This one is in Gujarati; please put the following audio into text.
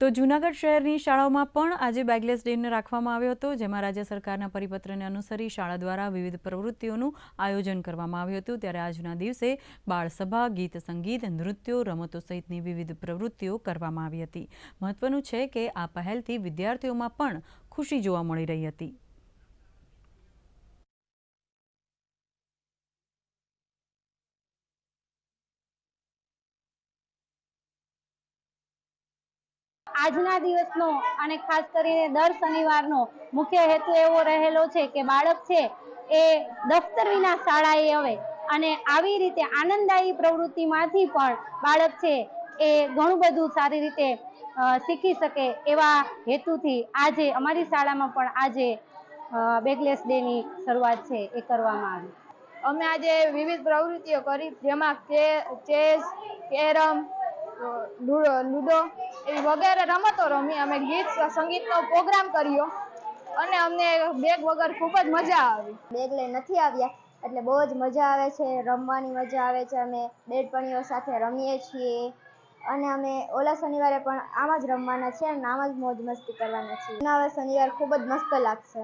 તો જૂનાગઢ શહેરની શાળાઓમાં પણ આજે બેગલેસ ડે રાખવામાં આવ્યો હતો, જેમાં રાજ્ય સરકારના પરિપત્રને અનુસરી શાળા દ્વારા વિવિધ પ્રવૃત્તિઓનું આયોજન કરવામાં આવ્યું હતું। ત્યારે આજના દિવસે બાળસભા, ગીત સંગીત, નૃત્યો, રમતો સહિતની વિવિધ પ્રવૃત્તિઓ કરવામાં આવી હતી। મહત્વનું છે કે આ પહેલથી વિદ્યાર્થીઓમાં પણ ખુશી જોવા મળી રહી હતી। આજના દિવસનો અને ખાસ કરીને દર શનિવારનો મુખ્ય હેતુ એવો રહેલો છે કે બાળક છે એ દફતર વિના શાળાએ આવે અને આવી રીતે આનંદદાયી પ્રવૃત્તિમાંથી પણ બાળક છે એ ઘણું બધું સારી રીતે શીખી શકે એવા હેતુથી આજે અમારી શાળામાં પણ આજે બેગલેસ ડેની શરૂઆત છે એ કરવામાં આવી। અમે આજે વિવિધ પ્રવૃત્તિઓ કરી, જેમાં ચેસ, કેરમ, લૂડો એવી વગેરે રમતો રમી। અમે ગીત સંગીતનો પ્રોગ્રામ કર્યો અને અમને બેગ વગર ખૂબ જ મજા આવી। બેગ લઈ નથી આવ્યા એટલે બહુ જ મજા આવે છે, રમવાની મજા આવે છે। અમે બેડપણીઓ સાથે રમીએ છીએ અને અમે ઓલા શનિવારે પણ આમ જ રમવાના છે અને આમ જ મોજ મસ્તી કરવાના છીએ। નવા શનિવાર ખૂબ જ મસ્ત લાગશે।